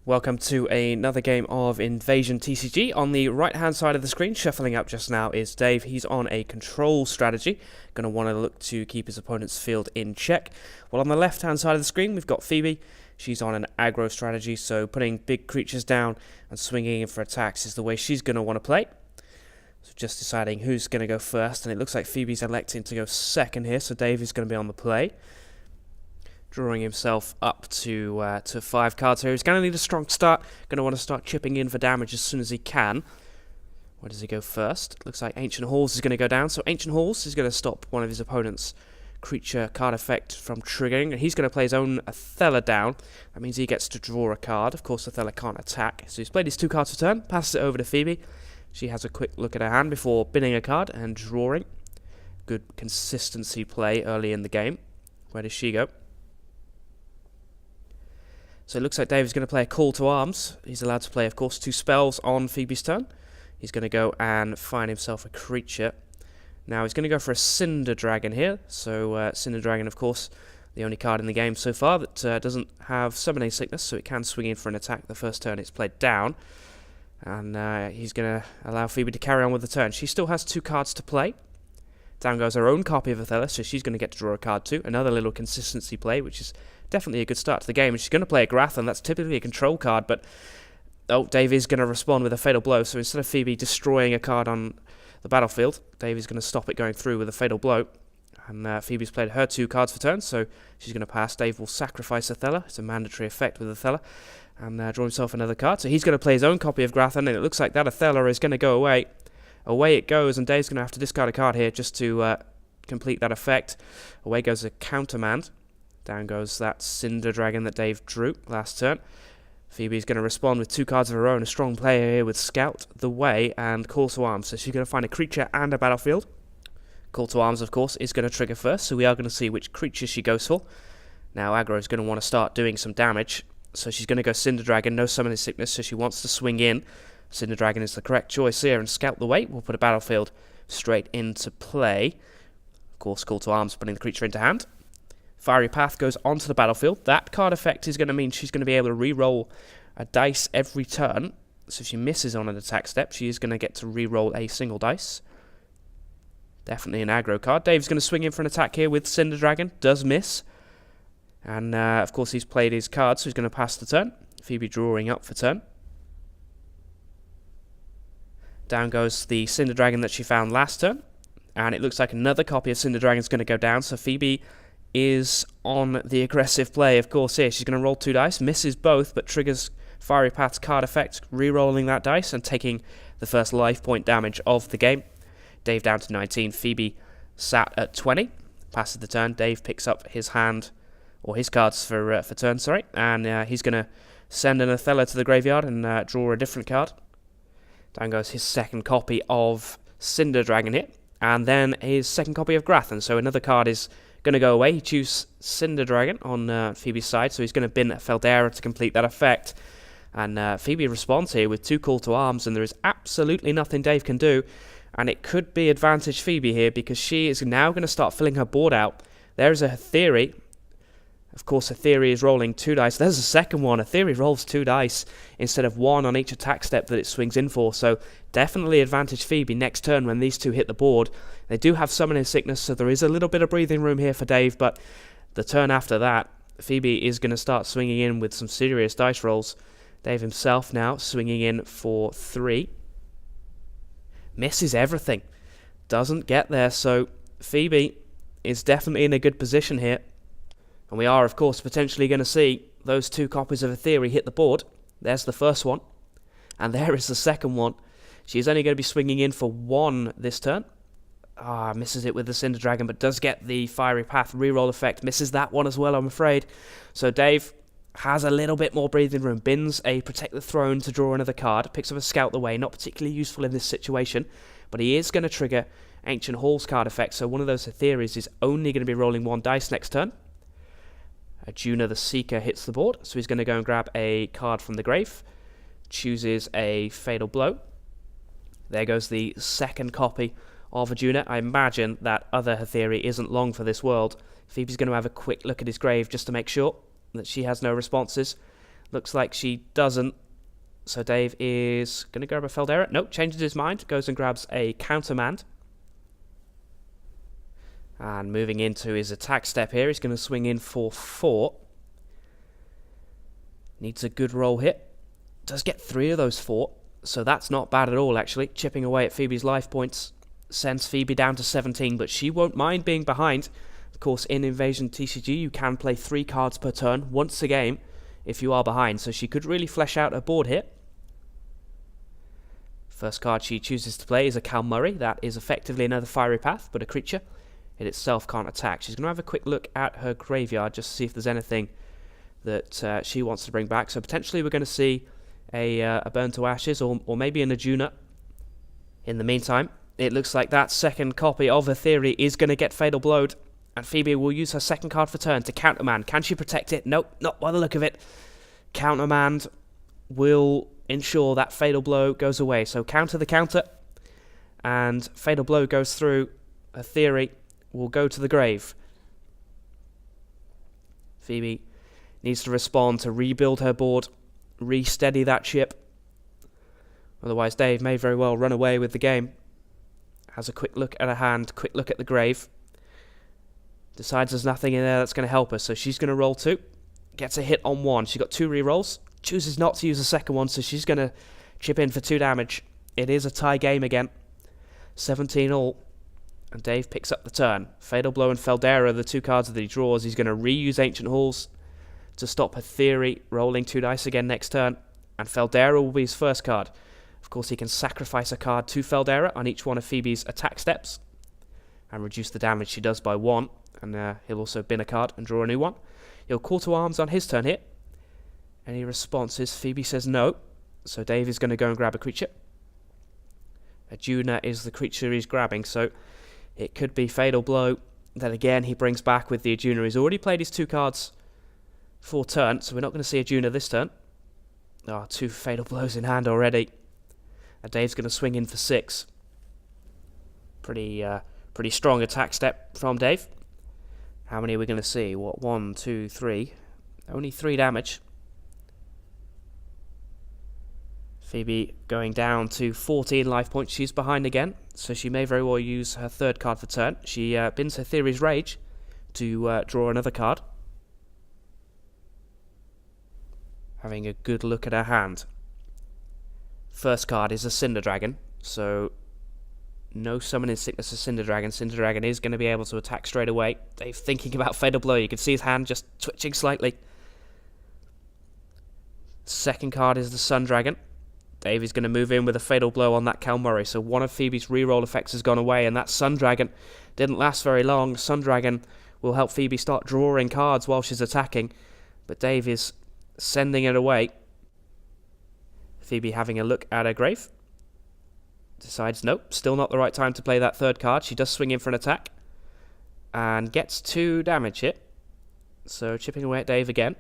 Welcome to another game of Invasion TCG. On the right hand side of the screen, shuffling up just now, is Dave. He's on a control strategy, going to want to look to keep his opponent's field in check. While on the left hand side of the screen, we've got Phoebe. She's on an aggro strategy, so putting big creatures down and swinging in for attacks is the way she's going to want to play. So just deciding who's going to go first, and it looks like Phoebe's electing to go second here, so Dave is going to be on the play. Drawing himself up to 5 cards here. He's going to need a strong start. Going to want to start chipping in for damage as soon as he can. Where does he go first? Looks like Ancient Halls is going to go down. So Ancient Halls is going to stop one of his opponent's creature card effect from triggering. And he's going to play his own Athela down. That means he gets to draw a card. Of course, Athela can't attack. So he's played his 2 cards per turn. Passes it over to Phoebe. She has a quick look at her hand before binning a card and drawing. Good consistency play early in the game. Where does she go? So it looks like Dave is going to play a Call to Arms. He's allowed to play, of course, 2 spells on Phoebe's turn. He's going to go and find himself a creature. Now he's going to go for a Cinder Dragon here. So Cinder Dragon, of course, the only card in the game so far that doesn't have Summoning Sickness, so it can swing in for an attack the first turn it's played down. And he's going to allow Phoebe to carry on with the turn. She still has 2 cards to play. Down goes her own copy of Athela, so she's going to get to draw a card too. Another little consistency play, which is definitely a good start to the game. And she's going to play a Grathon. That's typically a control card, but Dave is going to respond with a Fatal Blow. So instead of Phoebe destroying a card on the battlefield, Dave is going to stop it going through with a Fatal Blow. And Phoebe's played her 2 cards for turn, so she's going to pass. Dave will sacrifice Athela. It's a mandatory effect with Athela. And draw himself another card. So he's going to play his own copy of Grathon, and it looks like that Athela is going to go away. Away it goes, and Dave's going to have to discard a card here just to complete that effect. Away goes a Countermand. Down goes that Cinder Dragon that Dave drew last turn. Phoebe's going to respond with 2 cards of her own. A strong player here with Scout the Way and Call to Arms. So she's going to find a creature and a battlefield. Call to Arms, of course, is going to trigger first, so we are going to see which creature she goes for. Now Aggro is going to want to start doing some damage. So she's going to go Cinder Dragon, no Summoning Sickness, so she wants to swing in. Cinder Dragon is the correct choice here, and Scout the Way will put a battlefield straight into play. Of course, Call to Arms putting the creature into hand. Fiery Path goes onto the battlefield. That card effect is going to mean she's going to be able to re-roll a dice every turn. So if she misses on an attack step, she is going to get to re-roll a single dice. Definitely an aggro card. Dave's going to swing in for an attack here with Cinder Dragon. Does miss. And of course he's played his card, so he's going to pass the turn. Phoebe drawing up for turn. Down goes the Cinder Dragon that she found last turn. And it looks like another copy of Cinder Dragon is going to go down. So Phoebe is on the aggressive play, of course, here. She's going to roll 2 dice, misses both, but triggers Fiery Path's card effect, re-rolling that dice and taking the first life point damage of the game. Dave down to 19. Phoebe sat at 20. Passes the turn. Dave picks up his hand, or his cards for turn, sorry. And he's going to send an Athela to the graveyard and draw a different card. Down goes his second copy of Cinder Dragon here, and then his second copy of Grathon. So another card is going to go away. He chooses Cinder Dragon on Phoebe's side, so he's going to bin Feldera to complete that effect. And Phoebe responds here with 2 Call to Arms, and there is absolutely nothing Dave can do. And it could be advantage Phoebe here, because she is now going to start filling her board out. There is a Theory. Of course, Aetheri is rolling 2 dice. There's a second one. Aetheri rolls 2 dice instead of 1 on each attack step that it swings in for. So definitely advantage Phoebe next turn when these 2 hit the board. They do have Summoning Sickness, so there is a little bit of breathing room here for Dave. But the turn after that, Phoebe is going to start swinging in with some serious dice rolls. Dave himself now swinging in for 3. Misses everything. Doesn't get there, so Phoebe is definitely in a good position here. And we are, of course, potentially going to see those 2 copies of Aetheri hit the board. There's the first one. And there is the second one. She's only going to be swinging in for 1 this turn. Misses it with the Cinder Dragon, but does get the Fiery Path reroll effect. Misses that one as well, I'm afraid. So Dave has a little bit more breathing room. Bins a Protect the Throne to draw another card. Picks up a Scout the Way. Not particularly useful in this situation. But he is going to trigger Ancient Halls card effect. So one of those Aetheris is only going to be rolling 1 dice next turn. Juna the Seeker hits the board, so he's going to go and grab a card from the grave. Chooses a Fatal Blow. There goes the second copy of Juna. I imagine that other Aetheri isn't long for this world. Phoebe's going to have a quick look at his grave just to make sure that she has no responses. Looks like she doesn't. So Dave is going to grab a Feldera. Nope, changes his mind. Goes and grabs a countermand. And moving into his attack step here, he's going to swing in for 4. Needs a good roll hit. Does get 3 of those 4. So that's not bad at all, actually. Chipping away at Phoebe's life points. Sends Phoebe down to 17, but she won't mind being behind. Of course, in Invasion TCG, you can play 3 cards per turn, once a game, if you are behind. So she could really flesh out her board here. First card she chooses to play is a Cal Murray. That is effectively another Fiery Path, but a creature. It itself can't attack. She's going to have a quick look at her graveyard just to see if there's anything that she wants to bring back. So potentially we're going to see a Burn to Ashes or maybe an Arjuna. In the meantime, it looks like that second copy of Etheri is going to get Fatal Blowed, and Phoebe will use her second card for turn to countermand. Can she protect it? Nope, not by the look of it. Countermand will ensure that Fatal Blow goes away. So counter the counter, and Fatal Blow goes through. Etheri will go to the grave. Phoebe needs to respond to rebuild her board, re-steady that ship. Otherwise, Dave may very well run away with the game. Has a quick look at her hand, quick look at the grave. Decides there's nothing in there that's going to help her, so she's going to roll 2. Gets a hit on 1. She's got 2 rerolls. Chooses not to use the second one, so she's going to chip in for 2 damage. It is a tie game again. 17 all. And Dave picks up the turn. Fatal Blow and Feldera are the 2 cards that he draws. He's going to reuse Ancient Halls to stop Etheri rolling 2 dice again next turn. And Feldera will be his first card. Of course, he can sacrifice a card to Feldera on each one of Phoebe's attack steps and reduce the damage she does by 1. And he'll also bin a card and draw a new one. He'll call to arms on his turn here. Any responses? Phoebe says no. So Dave is going to go and grab a creature. Arjuna is the creature he's grabbing, so it could be Fatal Blow. Then again, he brings back with the Arjuna. He's already played his 2 cards for turn, so we're not going to see Arjuna this turn. 2 Fatal Blows in hand already. And Dave's going to swing in for 6. Pretty strong attack step from Dave. How many are we going to see? 1, 2, 3. Only 3 damage. Phoebe going down to 14 life points. She's behind again, so she may very well use her 3rd card for turn. She bins Etheri's Rage to draw another card. Having a good look at her hand. First card is a Cinder Dragon, so no summoning sickness of Cinder Dragon. Cinder Dragon is going to be able to attack straight away. Dave thinking about Fatal Blow. You can see his hand just twitching slightly. Second card is the Sun Dragon. Dave is going to move in with a Fatal Blow on that Cal Murray. So one of Phoebe's reroll effects has gone away, and that Sun Dragon didn't last very long. Sun Dragon will help Phoebe start drawing cards while she's attacking, but Dave is sending it away. Phoebe having a look at her grave. Decides, nope, still not the right time to play that 3rd card. She does swing in for an attack, and gets 2 damage hit. So chipping away at Dave again.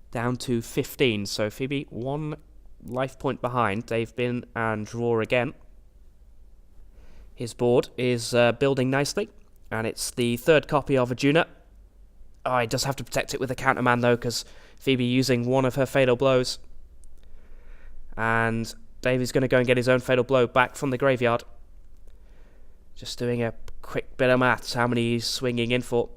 Down to 15, so Phoebe 1 life point behind. Dave bin and draw again. His board is building nicely, and it's the 3rd copy of Arjuna. He does have to protect it with a counterman though, because Phoebe using one of her Fatal Blows. And Dave is going to go and get his own Fatal Blow back from the graveyard. Just doing a quick bit of maths, how many he's swinging in for.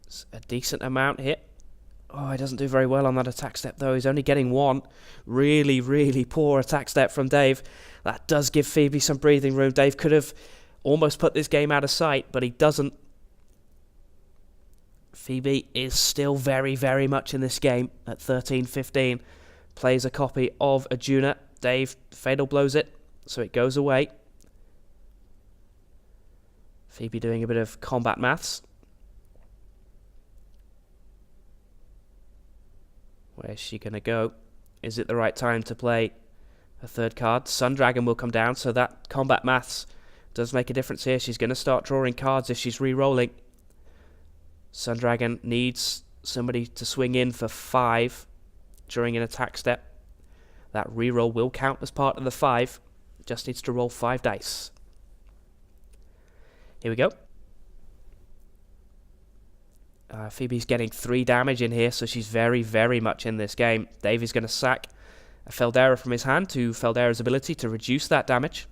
It's a decent amount hit. He doesn't do very well on that attack step though. He's only getting 1. Really, really poor attack step from Dave. That does give Phoebe some breathing room. Dave could have almost put this game out of sight, but he doesn't. Phoebe is still very, very much in this game at 13-15. Plays a copy of Arjuna. Dave Fatal Blows it, so it goes away. Phoebe doing a bit of combat maths. Where's she going to go? Is it the right time to play a 3rd card? Sun Dragon will come down, so that combat maths does make a difference here. She's going to start drawing cards if she's re-rolling. Sun Dragon needs somebody to swing in for 5 during an attack step. That re-roll will count as part of the 5. Just needs to roll 5 dice. Here we go. Phoebe's getting 3 damage in here, so she's very, very much in this game. Dave is going to sack a Feldera from his hand to Feldera's ability to reduce that damage.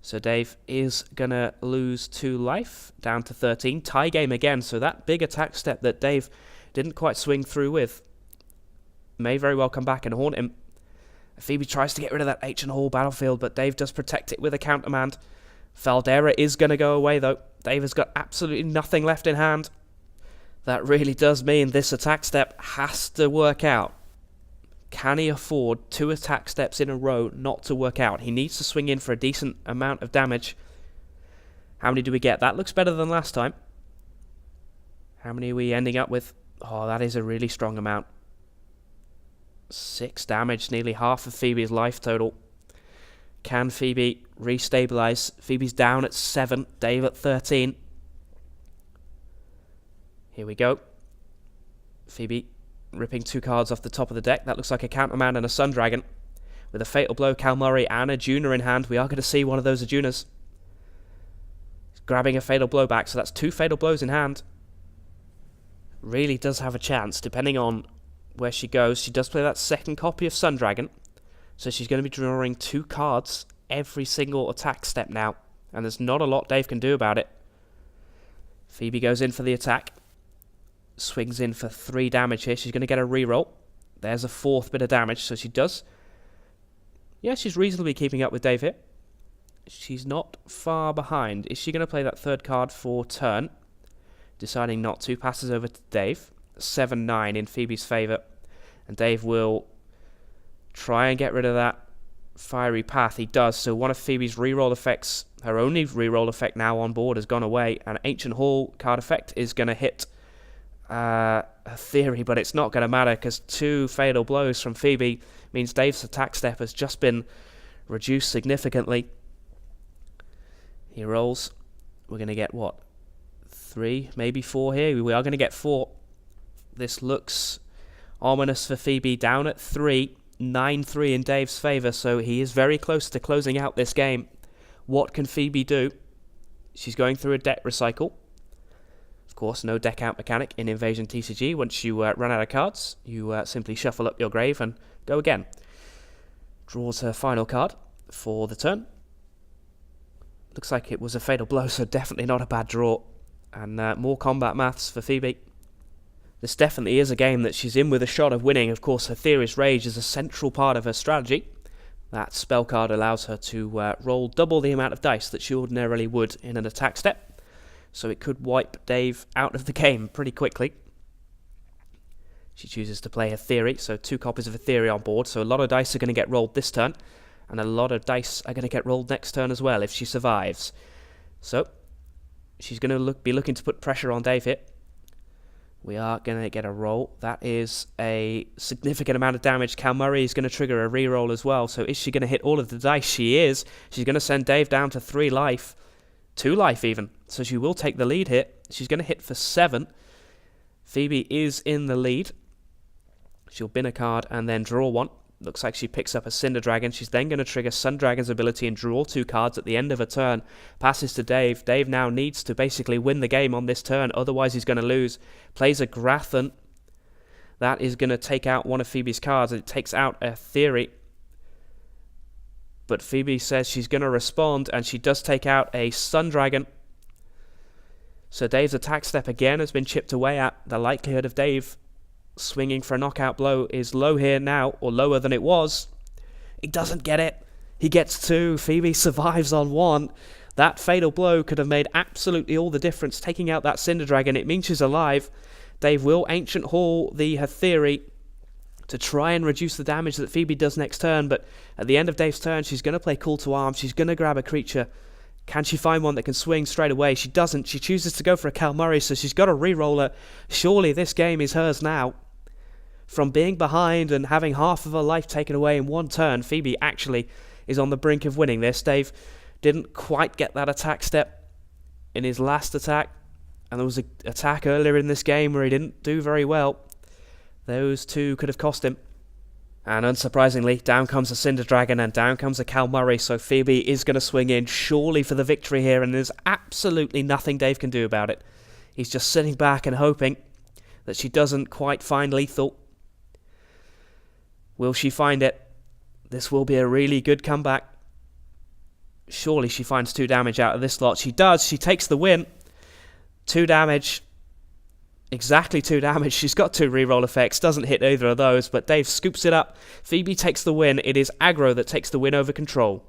So Dave is going to lose 2 life, down to 13. Tie game again, so that big attack step that Dave didn't quite swing through with may very well come back and haunt him. Phoebe tries to get rid of that Ancient Hall battlefield, but Dave does protect it with a countermand. Feldera is going to go away, though. Dave has got absolutely nothing left in hand. That really does mean this attack step has to work out. Can he afford 2 attack steps in a row not to work out? He needs to swing in for a decent amount of damage. How many do we get? That looks better than last time. How many are we ending up with? Oh, that is a really strong amount. 6 damage, nearly half of Phoebe's life total. Can Phoebe restabilize? Phoebe's down at 7, Dave at 13. Here we go. Phoebe ripping 2 cards off the top of the deck. That looks like a Counterman and a Sun Dragon. With a Fatal Blow, Cal Murray, and a Juna in hand. We are going to see one of those Ajunas. Grabbing a Fatal Blow back, so that's 2 Fatal Blows in hand. Really does have a chance, depending on where she goes. She does play that second copy of Sun Dragon, so she's going to be drawing 2 cards every single attack step now, and there's not a lot Dave can do about it. Phoebe goes in for the attack. Swings in for 3 damage here. She's going to get a reroll. There's a 4th bit of damage, so she does... Yeah, she's reasonably keeping up with Dave here. She's not far behind. Is she going to play that 3rd card for turn? Deciding not to. Passes over to Dave. 7-9 in Phoebe's favour. And Dave will try and get rid of that Fiery Path. He does. So one of Phoebe's reroll effects, her only reroll effect now on board, has gone away. And Ancient Hall card effect is going to hit... a theory, but it's not going to matter because 2 Fatal Blows from Phoebe means Dave's attack step has just been reduced significantly. He rolls. We're going to get what? 3, maybe 4 here. We are going to get 4. This looks ominous for Phoebe. Down at 3, 9-3 in Dave's favour, so he is very close to closing out this game. What can Phoebe do? She's going through a deck recycle. Of course, no deck out mechanic in Invasion TCG. Once you run out of cards, you simply shuffle up your grave and go again. Draws her final card for the turn. Looks like it was a Fatal Blow, so definitely not a bad draw. And more combat maths for Phoebe. This definitely is a game that she's in with a shot of winning. Of course, her Theorist Rage is a central part of her strategy. That spell card allows her to roll double the amount of dice that she ordinarily would in an attack step. So it could wipe Dave out of the game pretty quickly. She chooses to play a Theory, so 2 copies of a Theory on board. So a lot of dice are going to get rolled this turn, and a lot of dice are going to get rolled next turn as well if she survives. So she's going to be looking to put pressure on Dave here. We are going to get a roll. That is a significant amount of damage. Cal Murray is going to trigger a reroll as well. So is she going to hit all of the dice? She is. She's going to send Dave down to 3 life. 2 life even. So she will take the lead here. She's going to hit for 7. Phoebe is in the lead. She'll bin a card and then draw 1. Looks like she picks up a Cinder Dragon. She's then going to trigger Sun Dragon's ability and draw 2 cards at the end of a turn. Passes to Dave. Dave now needs to basically win the game on this turn. Otherwise he's going to lose. Plays a Grathan. That is going to take out one of Phoebe's cards. It takes out a Theory. But Phoebe says she's going to respond, and she does take out a Sun Dragon. So Dave's attack step again has been chipped away at. The likelihood of Dave swinging for a knockout blow is low here now, or lower than it was. He doesn't get it. He gets 2. Phoebe survives on 1. That Fatal Blow could have made absolutely all the difference. Taking out that Cinder Dragon, it means she's alive. Dave will Ancient Hall her Theory to try and reduce the damage that Phoebe does next turn, but at the end of Dave's turn, she's going to play Call to Arms. She's going to grab a creature. Can she find one that can swing straight away? She doesn't. She chooses to go for a Cal Murray, so she's got a reroller. Surely this game is hers now. From being behind and having half of her life taken away in 1 turn, Phoebe actually is on the brink of winning this. Dave didn't quite get that attack step in his last attack, and there was an attack earlier in this game where he didn't do very well. Those 2 could have cost him. And unsurprisingly, down comes a Cinder Dragon and down comes a Cal Murray, so Phoebe is going to swing in surely for the victory here, and there's absolutely nothing Dave can do about it. He's just sitting back and hoping that she doesn't quite find lethal. Will she find it? This will be a really good comeback. Surely she finds 2 damage out of this lot. She does. She takes the win. 2 damage. Exactly 2 damage. She's got 2 reroll effects. Doesn't hit either of those, but Dave scoops it up. Phoebe takes the win. It is aggro that takes the win over control.